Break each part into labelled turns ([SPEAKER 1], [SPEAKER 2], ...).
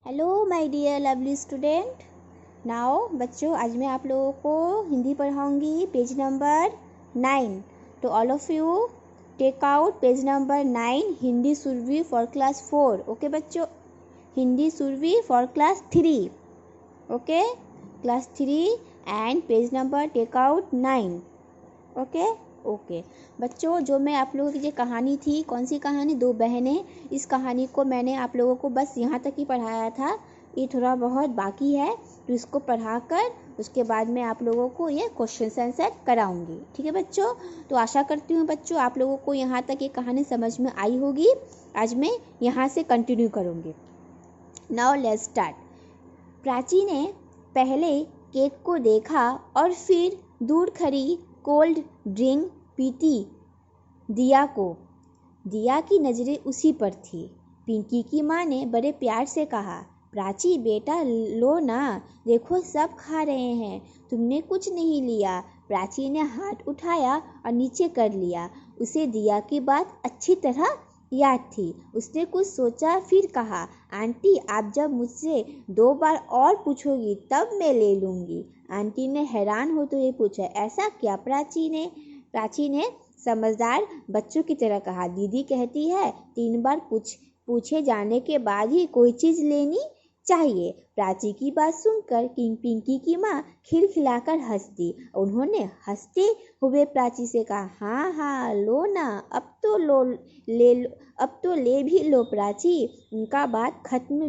[SPEAKER 1] Hello my dear lovely student. Now बच्चों, आज मैं आप लोगों को हिंदी पढ़ाऊंगी पेज नंबर 9। तो all of you take out page number 9, Hindi Surabhi for class 4। Okay बच्चों, Hindi Surabhi for class 3। Okay, class 3 and page number take out 9। Okay okay बच्चों, जो मैं आप लोगों की जो कहानी थी, कौन सी कहानी, दो बहनें, इस कहानी को मैंने आप लोगों को बस यहाँ तक ही पढ़ाया था। ये थोड़ा बहुत बाकी है, तो इसको पढ़ाकर उसके बाद मैं आप लोगों को ये क्वेश्चन आंसर कराऊंगी। ठीक है बच्चों, तो आशा करती हूँ बच्चों आप लोगों को यहाँ तक ये कहानी समझ में आई होगी। आज मैं यहाँ से कंटिन्यू करूँगी। Now let's start. प्राची ने पहले केक को देखा और फिर दूर खड़ी कोल्ड ड्रिंक पीती दिया को। दिया की नज़रें उसी पर थी। पिंकी की माँ ने बड़े प्यार से कहा, प्राची बेटा लो ना, देखो सब खा रहे हैं, तुमने कुछ नहीं लिया। प्राची ने हाथ उठाया और नीचे कर लिया। उसे दिया की बात अच्छी तरह याद थी। उसने कुछ सोचा, फिर कहा, आंटी आप जब मुझसे 2 बार और पूछोगी तब मैं ले लूँगी। आंटी ने हैरान होते हुए पूछा, ऐसा क्या? प्राची ने समझदार बच्चों की तरह कहा, दीदी कहती है 3 बार पूछे जाने के बाद ही कोई चीज़ लेनी चाहिए। प्राची की बात सुनकर पिंकी की माँ खिलखिलाकर हंस दी। उन्होंने हंसते हुए प्राची से कहा, हाँ हाँ लो ना, अब तो ले भी लो प्राची। उनका बात खत्म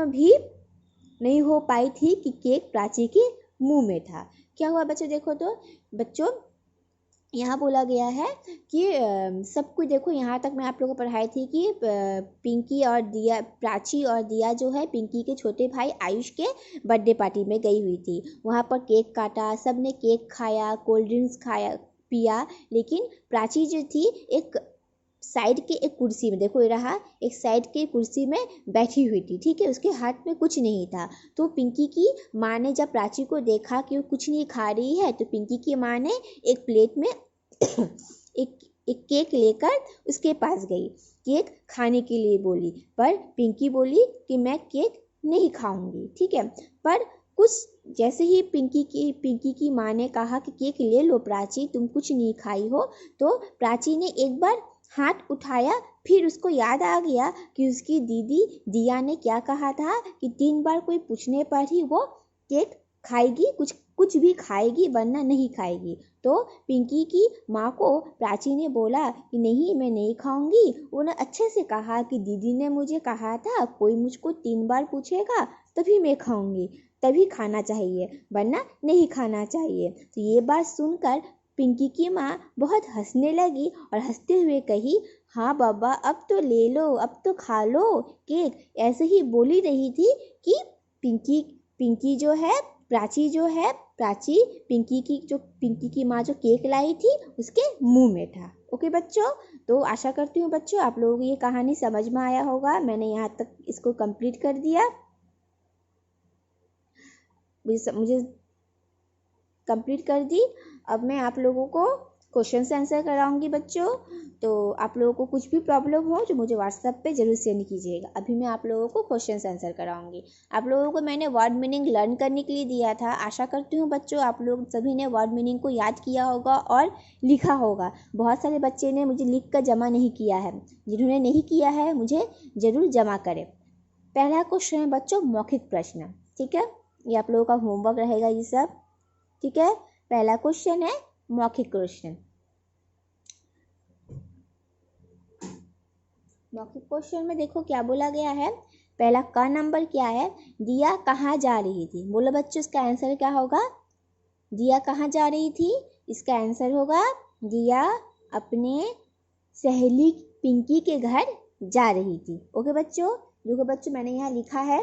[SPEAKER 1] भी नहीं हो पाई थी कि केक प्राची के मुंह में था। क्या हुआ बच्चों? देखो तो बच्चों, यहाँ बोला गया है कि सब कुछ देखो, यहाँ तक मैं आप लोगों को पढ़ाई थी कि पिंकी और दिया, प्राची और दिया जो है पिंकी के छोटे भाई आयुष के बर्थडे पार्टी में गई हुई थी। वहाँ पर केक काटा, सब ने केक खाया, कोल्ड ड्रिंक्स खाया पिया, लेकिन प्राची जो थी एक साइड के एक कुर्सी में, देखो ये रहा, एक साइड के कुर्सी में बैठी हुई थी। ठीक है, उसके हाथ में कुछ नहीं था। तो पिंकी की माँ ने जब प्राची को देखा कि वो कुछ नहीं खा रही है, तो पिंकी की माँ ने एक प्लेट में एक केक लेकर उसके पास गई। केक खाने के लिए बोली, पर पिंकी बोली कि मैं केक नहीं खाऊंगी। ठीक है, पर कुछ जैसे ही पिंकी की माँ ने कहा कि केक ले लो प्राची, तुम कुछ नहीं खाई हो, तो प्राची ने एक बार हाथ उठाया। फिर उसको याद आ गया कि उसकी दीदी दिया ने क्या कहा था कि 3 बार कोई पूछने पर ही वो केक खाएगी, कुछ भी खाएगी, वरना नहीं खाएगी। तो पिंकी की माँ को प्राची ने बोला कि नहीं, मैं नहीं खाऊंगी। उन्होंने अच्छे से कहा कि दीदी ने मुझे कहा था कोई मुझको 3 बार पूछेगा तभी मैं खाऊंगी, तभी खाना चाहिए, वरना नहीं खाना चाहिए। तो ये बात सुनकर पिंकी की माँ बहुत हंसने लगी और हंसते हुए कही, हाँ बाबा अब तो ले लो, अब तो खा लो केक। ऐसे ही बोली रही थी कि पिंकी जो है, प्राची पिंकी की माँ जो केक लाई थी उसके मुंह में था। ओके बच्चों, तो आशा करती हूँ बच्चों आप लोगों को ये कहानी समझ में आया होगा। मैंने यहाँ तक इसको कंप्लीट कर दिया, मुझे कंप्लीट कर दी। अब मैं आप लोगों को क्वेश्चन आंसर कराऊंगी बच्चों। तो आप लोगों को कुछ भी प्रॉब्लम हो तो मुझे व्हाट्सएप पे जरूर सेंड कीजिएगा। अभी मैं आप लोगों को क्वेश्चन आंसर कराऊंगी। आप लोगों को मैंने वर्ड मीनिंग लर्न करने के लिए दिया था। आशा करती हूँ बच्चों आप लोग सभी ने वर्ड मीनिंग को याद किया होगा और लिखा होगा। बहुत सारे बच्चे ने मुझे लिख कर जमा नहीं किया है, जिन्होंने नहीं किया है मुझे ज़रूर जमा करें। पहला क्वेश्चन है बच्चों मौखिक प्रश्न। ठीक है, ये आप लोगों का होमवर्क रहेगा ये सब। ठीक है, पहला क्वेश्चन है मौखिक क्वेश्चन। मौखिक क्वेश्चन में देखो क्या बोला गया है। पहला का नंबर क्या है, दिया कहाँ जा रही थी? बोलो बच्चों इसका आंसर क्या होगा? दिया कहाँ जा रही थी? इसका आंसर होगा दिया अपने सहेली पिंकी के घर जा रही थी। ओके बच्चों, देखो बच्चों मैंने यहाँ लिखा है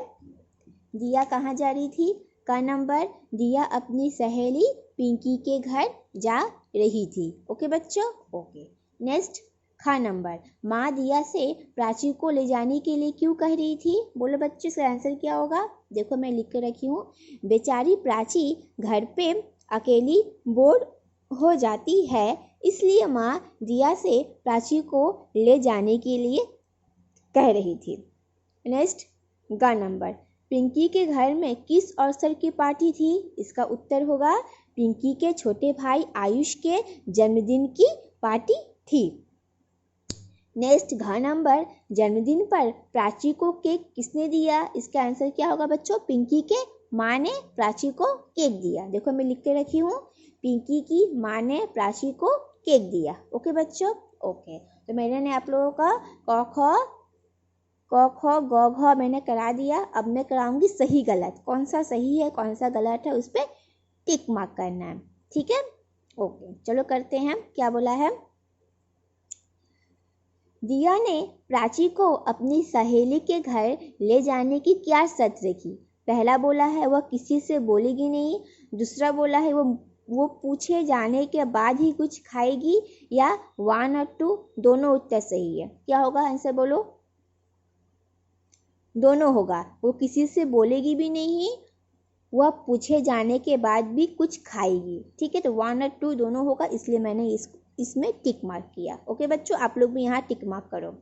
[SPEAKER 1] दिया कहाँ जा रही थी। का नंबर, दिया अपनी सहेली पिंकी के घर जा रही थी। ओके बच्चों, ओके। नेक्स्ट खा नंबर, माँ दिया से प्राची को ले जाने के लिए क्यों कह रही थी? बोलो बच्चों इसका आंसर क्या होगा? देखो मैं लिख कर रखी हूँ, बेचारी प्राची घर पे अकेली बोर हो जाती है, इसलिए माँ दिया से प्राची को ले जाने के लिए कह रही थी। नेक्स्ट ग नंबर, पिंकी के घर में किस अवसर की पार्टी थी? इसका उत्तर होगा पिंकी के छोटे भाई आयुष के जन्मदिन की पार्टी थी। नेक्स्ट घ नंबर, जन्मदिन पर प्राची को केक किसने दिया? इसका आंसर क्या होगा बच्चों? पिंकी के माँ ने प्राची को केक दिया। देखो मैं लिख के रखी हूँ, पिंकी की माँ ने प्राची को केक दिया। ओके बच्चों, ओके। तो मैंने आप लोगों का क ख ग घ मैंने करा दिया। अब मैं कराऊंगी सही गलत, कौन सा सही है कौन सा गलत है उस पर टिक मार्क करना है, ठीक है। ओके चलो करते हैं, क्या बोला है। दिया ने प्राची को अपनी सहेली के घर ले जाने की क्या शर्त रखी? पहला बोला है वह किसी से बोलेगी नहीं, दूसरा बोला है वो पूछे जाने के बाद ही कुछ खाएगी, या 1 और 2 दोनों उत्तर सही है। क्या होगा आंसर बोलो? दोनों होगा, वो किसी से बोलेगी भी नहीं, वह पूछे जाने के बाद भी कुछ खाएगी, ठीक है। तो 1 और 2 दोनों होगा, इसलिए मैंने इसमें टिक मार्क किया। ओके बच्चों, आप लोग भी यहाँ टिक मार्क करो।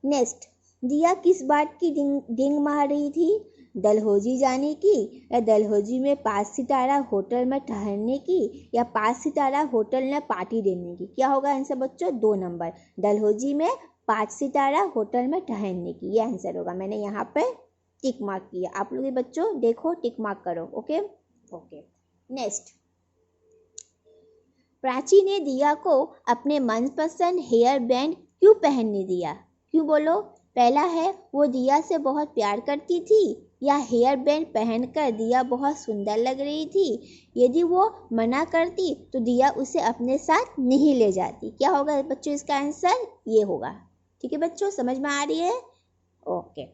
[SPEAKER 1] नेक्स्ट, दिया किस बात की डिंग मार रही थी? डलहौजी जाने की, या डलहौजी में 5 सितारा होटल में ठहरने की, या 5 सितारा होटल में पार्टी देने की? क्या होगा आंसर बच्चों? 2 नंबर, डलहौजी में 5 सितारा होटल में ठहरने की, ये आंसर होगा। मैंने यहाँ पे टिक मार्क किया, आप लोग बच्चों देखो टिक मार्क करो। Okay okay. नेक्स्ट, प्राची ने दिया को अपने मनपसंद हेयर बैंड क्यों पहनने दिया? क्यों बोलो? पहला है वो दिया से बहुत प्यार करती थी, या हेयर बैंड पहनकर दिया बहुत सुंदर लग रही थी। यदि वो मना करती तो दिया उसे अपने साथ नहीं ले जाती। क्या होगा बच्चों इसका आंसर? ये होगा, ठीक है बच्चों, समझ में आ रही है? ओके,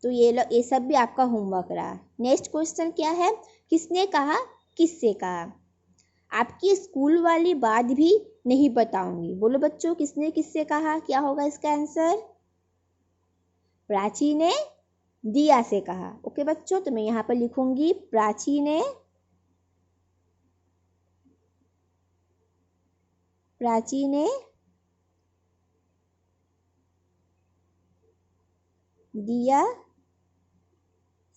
[SPEAKER 1] तो ये सब भी आपका होमवर्क रहा। नेक्स्ट क्वेश्चन क्या है? किसने कहा किससे कहा? आपकी स्कूल वाली बात भी नहीं बताऊंगी। बोलो बच्चों किसने किससे कहा? क्या होगा इसका आंसर? प्राची ने दिया से कहा। ओके बच्चों, तो मैं यहाँ पर लिखूंगी प्राची ने दिया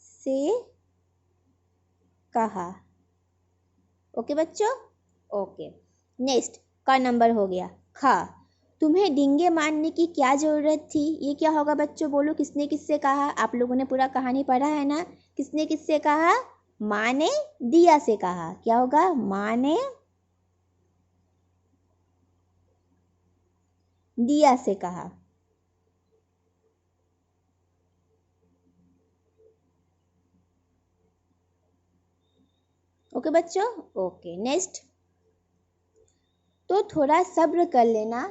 [SPEAKER 1] से कहा। ओके बच्चों, ओके। नेक्स्ट का नंबर हो गया खा, तुम्हें डींगे मारने की क्या जरूरत थी? ये क्या होगा बच्चों? बोलो किसने किससे कहा? आप लोगों ने पूरा कहानी पढ़ा है ना, किसने किससे कहा? माँ ने दिया से कहा। क्या होगा? माँ ने दिया से कहा। ओके बच्चों, ओके। नेक्स्ट, तो थोड़ा सब्र कर लेना,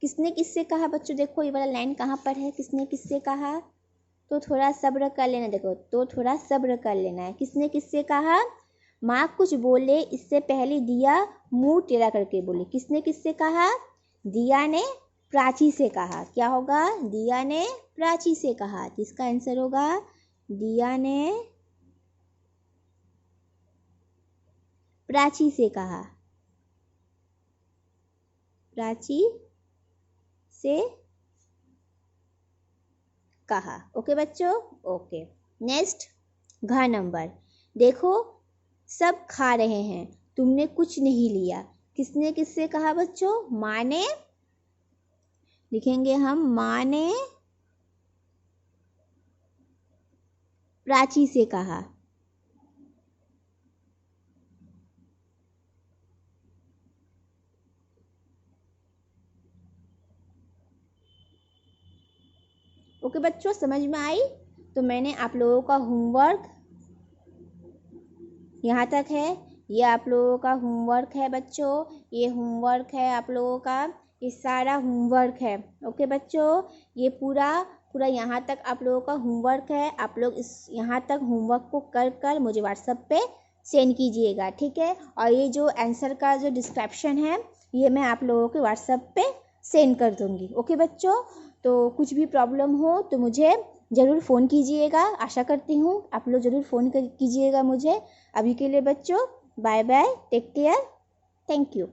[SPEAKER 1] किसने किससे कहा बच्चों? देखो ये वाला लाइन कहाँ पर है, किसने किससे कहा? तो थोड़ा सब्र कर लेना। देखो तो थोड़ा सब्र कर लेना है, किसने किससे कहा? माँ कुछ बोले इससे पहले दिया मुंह टेढ़ा करके बोली। किसने किससे कहा? दिया ने प्राची से कहा। क्या होगा? दिया ने प्राची से कहा। इसका आंसर होगा दिया ने प्राची से कहा। प्राची से कहा। ओके बच्चों, ओके। नेक्स्ट घ नंबर, देखो सब खा रहे हैं, तुमने कुछ नहीं लिया। किसने किससे कहा बच्चों? माँ ने, लिखेंगे हम माँ ने प्राची से कहा। ओके बच्चों, समझ में आई? तो मैंने आप लोगों का होमवर्क यहाँ तक है, ये आप लोगों का होमवर्क है बच्चों, ये होमवर्क है आप लोगों का, ये सारा होमवर्क है। ओके बच्चों, ये पूरा यहाँ तक आप लोगों का होमवर्क है। आप लोग इस यहाँ तक होमवर्क को कर मुझे व्हाट्सएप पे सेंड कीजिएगा, ठीक है। और ये जो आंसर का जो डिस्क्रिप्शन है ये मैं आप लोगों के व्हाट्सएप पे सेंड कर दूँगी। ओके बच्चों, तो कुछ भी प्रॉब्लम हो तो मुझे ज़रूर फ़ोन कीजिएगा। आशा करती हूँ आप लोग ज़रूर फ़ोन कीजिएगा मुझे। अभी के लिए बच्चों bye bye, take care, thank you.